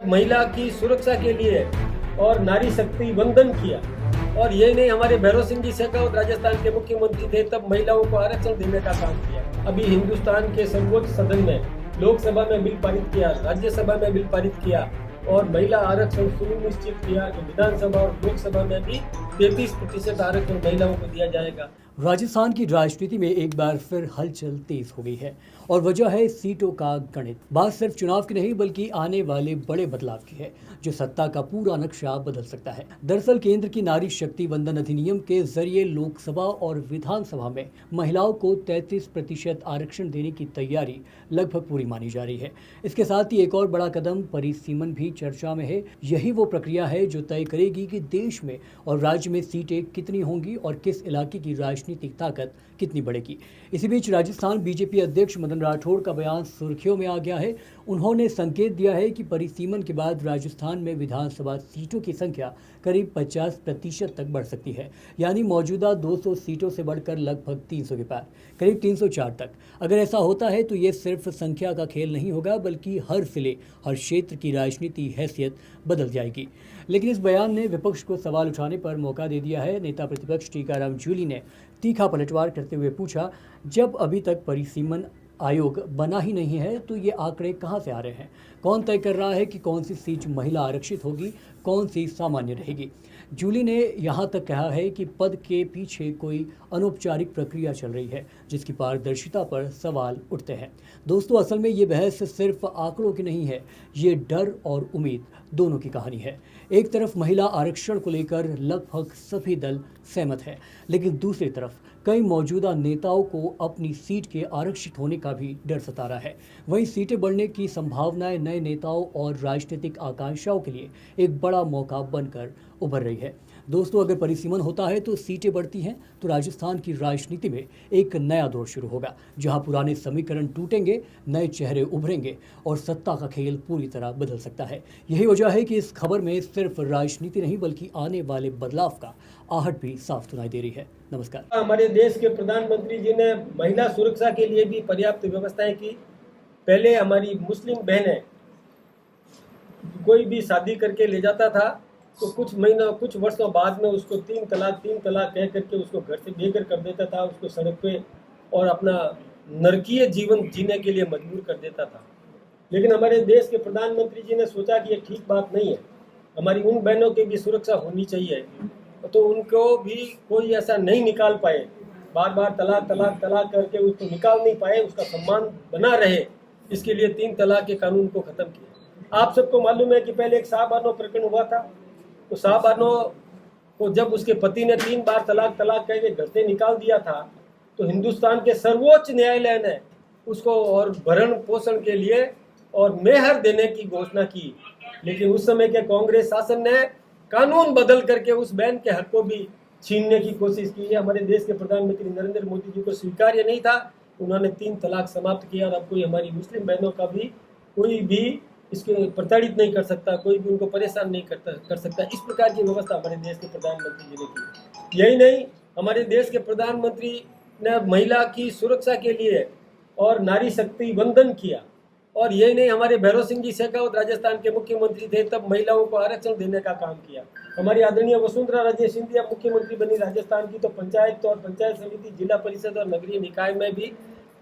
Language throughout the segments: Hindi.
महिला की सुरक्षा के लिए और नारी शक्ति वंदन किया। और ये नहीं, हमारे भैरव सिंह जी शेखावत राजस्थान के मुख्यमंत्री थे तब महिलाओं को आरक्षण देने का काम किया। अभी हिंदुस्तान के सर्वोच्च सदन में लोकसभा में बिल पारित किया, राज्यसभा में बिल पारित किया और महिला आरक्षण सुनिश्चित किया कि विधानसभा और लोकसभा में भी 33% आरक्षण महिलाओं को दिया जाएगा। राजस्थान की राजनीति में एक बार फिर हलचल तेज हो गई है और वजह है सीटों का गणित। बात सिर्फ चुनाव की नहीं बल्कि आने वाले बड़े बदलाव की है जो सत्ता का पूरा नक्शा बदल सकता है। दरअसल केंद्र की नारी शक्ति वंदन अधिनियम के जरिए लोकसभा और विधानसभा में महिलाओं को 33% आरक्षण देने की तैयारी लगभग पूरी मानी जा रही है। इसके साथ ही एक और बड़ा कदम परिसीमन भी चर्चा में है। यही वो प्रक्रिया है जो तय करेगी कि देश में और राज्य में सीटें कितनी होंगी और किस इलाके की राजनीतिक ताकत कितनी बढ़ेगी। इसी बीच राजस्थान बीजेपी अध्यक्ष मदन राठौड़ का बयान सुर्खियों में आ गया है। उन्होंने संकेत दिया है कि परिसीमन के बाद राजस्थान में विधानसभा सीटों की संख्या करीब 50% तक बढ़ सकती है, यानी मौजूदा 200 सीटों से बढ़कर लगभग 300 के पार करीब 304 तक। अगर ऐसा होता है तो ये सिर्फ संख्या का खेल नहीं होगा बल्कि हर जिले हर क्षेत्र की राजनीति हैसियत बदल जाएगी। लेकिन इस बयान ने विपक्ष को सवाल उठाने पर मौका दे दिया है। नेता प्रतिपक्ष टीकाराम जूली ने तीखा पलटवार करते हुए पूछा, जब अभी तक परिसीमन आयोग बना ही नहीं है तो ये आंकड़े कहां से आ रहे हैं? कौन तय कर रहा है कि कौन सी सीट महिला आरक्षित होगी, कौन सी सामान्य रहेगी? जूली ने यहां तक कहा है कि पद के पीछे कोई अनौपचारिक प्रक्रिया चल रही है जिसकी पारदर्शिता पर सवाल उठते हैं। दोस्तों, असल में ये बहस सिर्फ आंकड़ों की नहीं है, ये डर और उम्मीद दोनों की कहानी है। एक तरफ महिला आरक्षण को लेकर लगभग सभी दल सहमत हैं, लेकिन दूसरी तरफ कई मौजूदा नेताओं को अपनी सीट के आरक्षित होने का भी डर सता रहा है। वहीं सीटें बढ़ने की संभावनाएं नए नेताओं और राजनीतिक आकांक्षाओं के लिए एक बड़ा मौका बनकर उभर रही है। दोस्तों, अगर परिसीमन होता है तो सीटें बढ़ती हैं तो राजस्थान की राजनीति में एक नया दौर शुरू होगा, जहां पुराने समीकरण टूटेंगे, नए चेहरे उभरेंगे और सत्ता का खेल पूरी तरह बदल सकता है। यही वजह है कि इस खबर में सिर्फ राजनीति नहीं बल्कि आने वाले बदलाव का आहट भी साफ सुनाई दे रही है। नमस्कार। हमारे देश के प्रधानमंत्री जी ने महिला सुरक्षा के लिए भी पर्याप्त व्यवस्थाएं की। पहले हमारी मुस्लिम बहनें कोई भी शादी करके ले जाता था तो कुछ वर्षों बाद में उसको तीन तलाक कह करके उसको घर से बेघर कर देता था, उसको सड़क पे और अपना नरकीय जीवन जीने के लिए मजबूर कर देता था। लेकिन हमारे देश के प्रधानमंत्री जी ने सोचा कि ये ठीक बात नहीं है, हमारी उन बहनों की भी सुरक्षा होनी चाहिए, तो उनको भी कोई ऐसा नहीं निकाल पाए, बार बार तलाक करके उसको निकाल नहीं पाए, उसका सम्मान बना रहे, इसके लिए 3 तलाक के कानून को ख़त्म किया। आप सबको मालूम है कि पहले एक शाहबानो प्रकरण हुआ था, तो शाहबानो को जब उसके पति ने 3 बार तलाक कह के घर से निकाल दिया था तो हिंदुस्तान के सर्वोच्च न्यायालय ने उसको और भरण पोषण के लिए और मेहर देने की घोषणा की। लेकिन उस समय के कांग्रेस शासन ने कानून बदल करके उस बहन के हक को भी छीनने की कोशिश की है। हमारे देश के प्रधानमंत्री नरेंद्र मोदी जी को स्वीकार्य नहीं था, उन्होंने 3 तलाक समाप्त किया और अब कोई हमारी मुस्लिम बहनों का भी कोई भी इसके प्रताड़ित नहीं कर सकता, कोई भी उनको परेशान नहीं कर सकता। इस प्रकार की व्यवस्था हमारे देश के प्रधानमंत्री जी ने की। यही नहीं, हमारे देश के प्रधानमंत्री ने महिला की सुरक्षा के लिए और नारी शक्ति वंदन किया। और यही नहीं, हमारे भैरव सिंह जी शेखावत राजस्थान के मुख्यमंत्री थे तब महिलाओं को आरक्षण देने का काम किया। हमारी आदरणीय वसुंधरा राजे सिंधिया मुख्यमंत्री बनी राजस्थान की तो पंचायत और पंचायत समिति, जिला परिषद और नगरीय निकाय में भी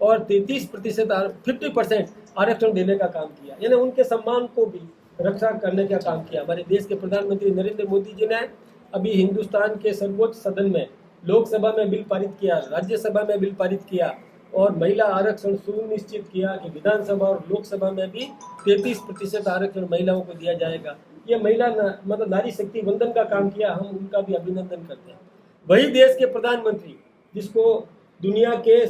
और 33% 50% आरक्षण देने का काम किया, यानी उनके सम्मान को भी रक्षा करने का काम किया। हमारे देश के प्रधानमंत्री नरेंद्र मोदी जी ने अभी हिंदुस्तान के सर्वोच्च सदन में लोकसभा में बिल पारित किया, राज्यसभा में बिल पारित किया और महिला आरक्षण सुनिश्चित किया कि विधानसभा और लोकसभा में भी 33% आरक्षण महिलाओं को दिया जाएगा। ये महिला मतलब नारी शक्ति वंदन का काम किया, हम उनका भी अभिनंदन करते हैं। वही देश के प्रधानमंत्री जिसको दुनिया के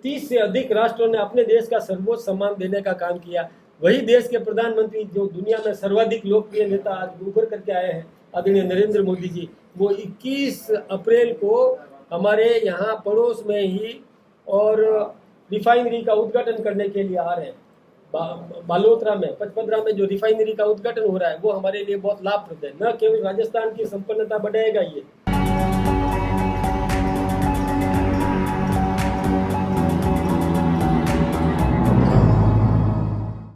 30 से अधिक राष्ट्रों ने अपने देश का सर्वोच्च सम्मान देने का काम किया, वही देश के प्रधानमंत्री जो दुनिया में सर्वाधिक लोकप्रिय नेता आज उभर करके आए हैं, आदरणीय नरेंद्र मोदी जी, वो 21 अप्रैल को हमारे यहाँ पड़ोस में ही और रिफाइनरी का उद्घाटन करने के लिए आ रहे हैं। बालोतरा में, पचपदरा में जो रिफाइनरी का उद्घाटन हो रहा है वो हमारे लिए बहुत लाभप्रद है। न केवल राजस्थान की संपन्नता बढ़ाएगा ये,